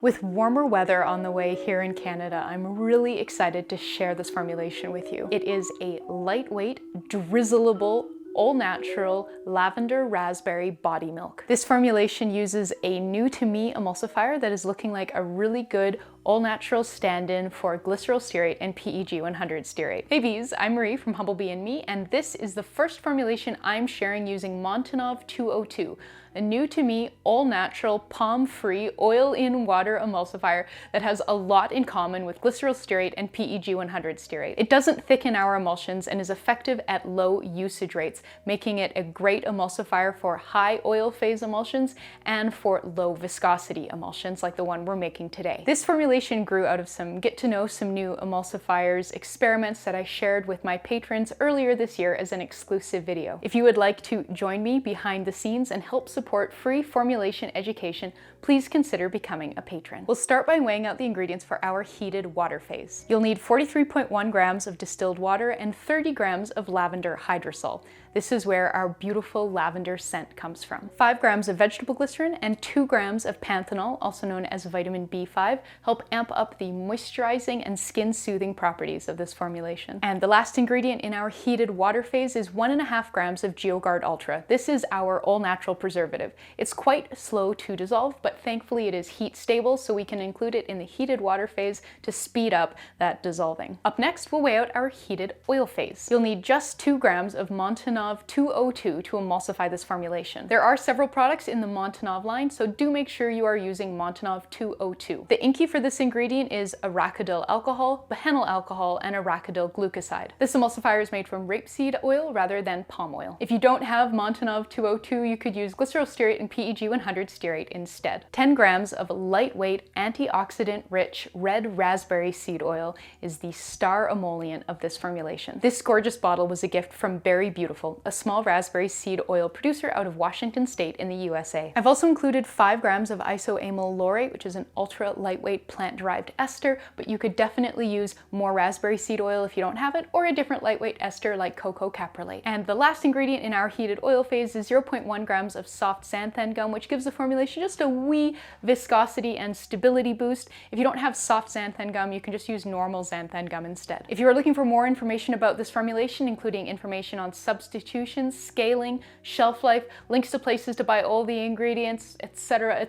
With warmer weather on the way here in Canada, I'm really excited to share this formulation with you. It is a lightweight, drizzleable, all-natural lavender raspberry body milk. This formulation uses a new-to-me emulsifier that is looking like a really good all-natural stand-in for glycerol stearate and PEG 100 stearate. Hey bees, I'm Marie from Humblebee and Me, and this is the first formulation I'm sharing using Montanov 202, a new-to-me, all-natural, palm-free, oil-in-water emulsifier that has a lot in common with glycerol stearate and PEG 100 stearate. It doesn't thicken our emulsions and is effective at low usage rates, making it a great emulsifier for high oil phase emulsions and for low viscosity emulsions like the one we're making today. This formulation grew out of some get to know some new emulsifiers experiments that I shared with my patrons earlier this year as an exclusive video. If you would like to join me behind the scenes and help support free formulation education, please consider becoming a patron. We'll start by weighing out the ingredients for our heated water phase. You'll need 43.1 grams of distilled water and 30 grams of lavender hydrosol. This is where our beautiful lavender scent comes from. 5 grams of vegetable glycerin and 2 grams of panthenol, also known as vitamin B5, help amp up the moisturizing and skin soothing properties of this formulation. And the last ingredient in our heated water phase is 1.5 grams of Geogard Ultra. This is our all-natural preservative. It's quite slow to dissolve, but thankfully it is heat stable, so we can include it in the heated water phase to speed up that dissolving. Up next, we'll weigh out our heated oil phase. You'll need just 2 grams of Montanov 202 to emulsify this formulation. There are several products in the Montanov line, so do make sure you are using Montanov 202. The inky for this ingredient is arachidyl alcohol, panthenol alcohol, and arachidyl glucoside. This emulsifier is made from rapeseed oil rather than palm oil. If you don't have Montanov 202, you could use glycerol stearate and PEG 100 stearate instead. 10 grams of lightweight, antioxidant-rich red raspberry seed oil is the star emollient of this formulation. This gorgeous bottle was a gift from Berry Beautiful, a small raspberry seed oil producer out of Washington State in the USA. I've also included 5 grams of Isoamyl Laurate, which is an ultra lightweight plant-derived ester, but you could definitely use more raspberry seed oil if you don't have it, or a different lightweight ester like cocoa caprolate. And the last ingredient in our heated oil phase is 0.1 grams of soft xanthan gum, which gives the formulation just a wee viscosity and stability boost. If you don't have soft xanthan gum, you can just use normal xanthan gum instead. If you are looking for more information about this formulation, including information on substitutions, scaling, shelf life, links to places to buy all the ingredients, etc.,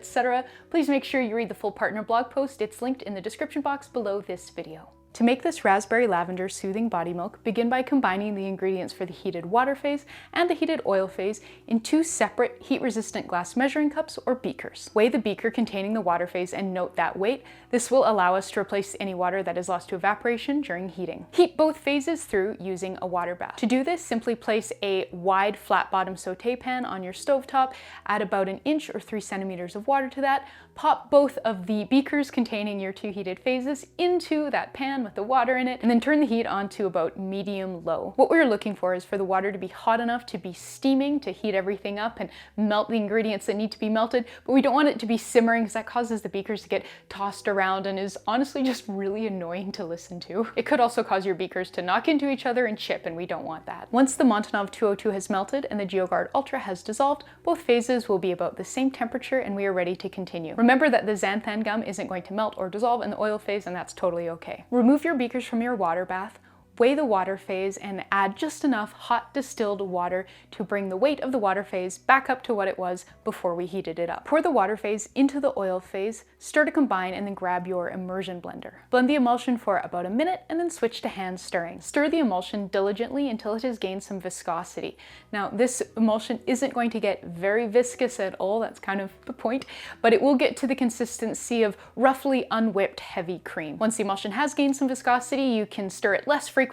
please make sure you read the full partner blog post. It's linked in the description box below this video. To make this raspberry lavender soothing body milk, begin by combining the ingredients for the heated water phase and the heated oil phase in 2 separate heat-resistant glass measuring cups or beakers. Weigh the beaker containing the water phase and note that weight. This will allow us to replace any water that is lost to evaporation during heating. Heat both phases through using a water bath. To do this, simply place a wide flat-bottom sauté pan on your stovetop, add about 1 inch or 3 centimeters of water to that, pop both of the beakers containing your 2 heated phases into that pan with the water in it, and then turn the heat on to about medium-low. What we're looking for is for the water to be hot enough to be steaming, to heat everything up and melt the ingredients that need to be melted, but we don't want it to be simmering because that causes the beakers to get tossed around and is honestly just really annoying to listen to. It could also cause your beakers to knock into each other and chip, and we don't want that. Once the Montanov 202 has melted and the Geogard Ultra has dissolved, both phases will be about the same temperature and we are ready to continue. Remember that the xanthan gum isn't going to melt or dissolve in the oil phase, and that's totally okay. Remove your beakers from your water bath, weigh the water phase, and add just enough hot distilled water to bring the weight of the water phase back up to what it was before we heated it up. Pour the water phase into the oil phase, stir to combine, and then grab your immersion blender. Blend the emulsion for about 1 minute and then switch to hand stirring. Stir the emulsion diligently until it has gained some viscosity. Now, this emulsion isn't going to get very viscous at all, that's kind of the point, but it will get to the consistency of roughly unwhipped heavy cream. Once the emulsion has gained some viscosity, you can stir it less frequently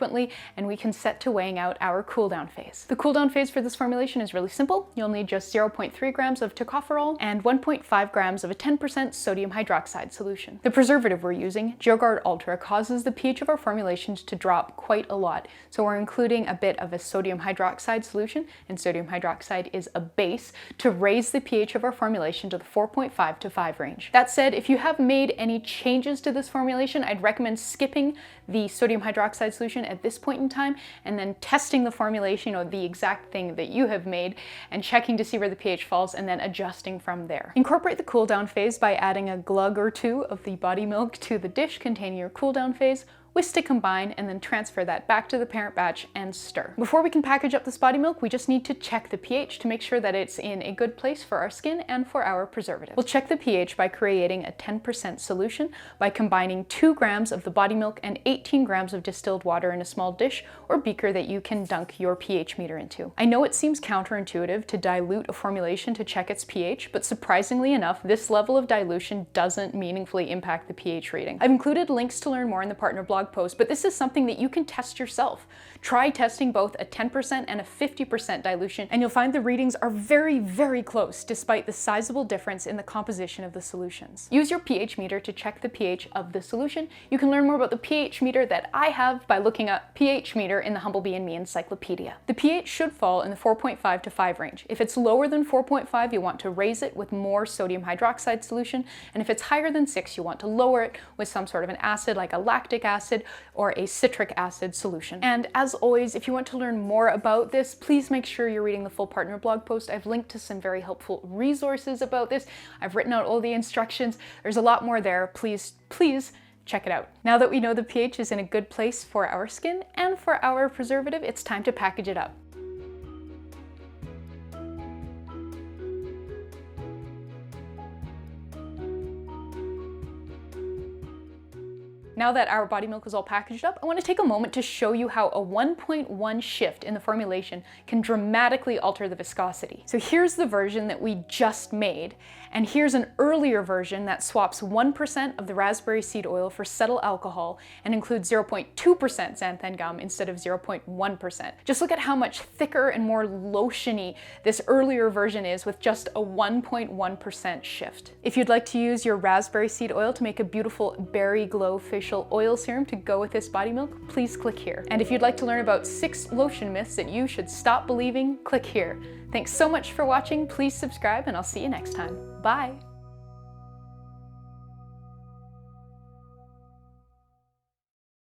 and we can set to weighing out our cool down phase. The cool down phase for this formulation is really simple. You'll need just 0.3 grams of tocopherol and 1.5 grams of a 10% sodium hydroxide solution. The preservative we're using, Geogard Ultra, causes the pH of our formulations to drop quite a lot. So we're including a bit of a sodium hydroxide solution, and sodium hydroxide is a base, to raise the pH of our formulation to the 4.5 to 5 range. That said, if you have made any changes to this formulation, I'd recommend skipping the sodium hydroxide solution formulation at this point in time, and then testing the formulation or the exact thing that you have made and checking to see where the pH falls and then adjusting from there. Incorporate the cool down phase by adding a glug or two of the body milk to the dish containing your cool down phase, whisk to combine, and then transfer that back to the parent batch and stir. Before we can package up this body milk, we just need to check the pH to make sure that it's in a good place for our skin and for our preservative. We'll check the pH by creating a 10% solution by combining 2 grams of the body milk and 18 grams of distilled water in a small dish or beaker that you can dunk your pH meter into. I know it seems counterintuitive to dilute a formulation to check its pH, but surprisingly enough, this level of dilution doesn't meaningfully impact the pH reading. I've included links to learn more in the partner blog post, but this is something that you can test yourself. Try testing both a 10% and a 50% dilution, and you'll find the readings are very, very close despite the sizable difference in the composition of the solutions. Use your pH meter to check the pH of the solution. You can learn more about the pH meter that I have by looking up pH meter in the Humblebee and Me encyclopedia. The pH should fall in the 4.5 to 5 range. If it's lower than 4.5, you want to raise it with more sodium hydroxide solution, and if it's higher than 6, you want to lower it with some sort of an acid like a lactic acid or a citric acid solution. And as always, if you want to learn more about this, please make sure you're reading the full partner blog post. I've linked to some very helpful resources about this. I've written out all the instructions. There's a lot more there. Please check it out. Now that we know the pH is in a good place for our skin and for our preservative, it's time to package it up. Now that our body milk is all packaged up, I want to take a moment to show you how a 1.1 shift in the formulation can dramatically alter the viscosity. So here's the version that we just made, and here's an earlier version that swaps 1% of the raspberry seed oil for cetyl alcohol and includes 0.2% xanthan gum instead of 0.1%. Just look at how much thicker and more lotiony this earlier version is with just a 1.1% shift. If you'd like to use your raspberry seed oil to make a beautiful berry glow facial oil serum to go with this body milk, please click here. And if you'd like to learn about 6 lotion myths that you should stop believing, click here. Thanks so much for watching. Please subscribe, and I'll see you next time. Bye.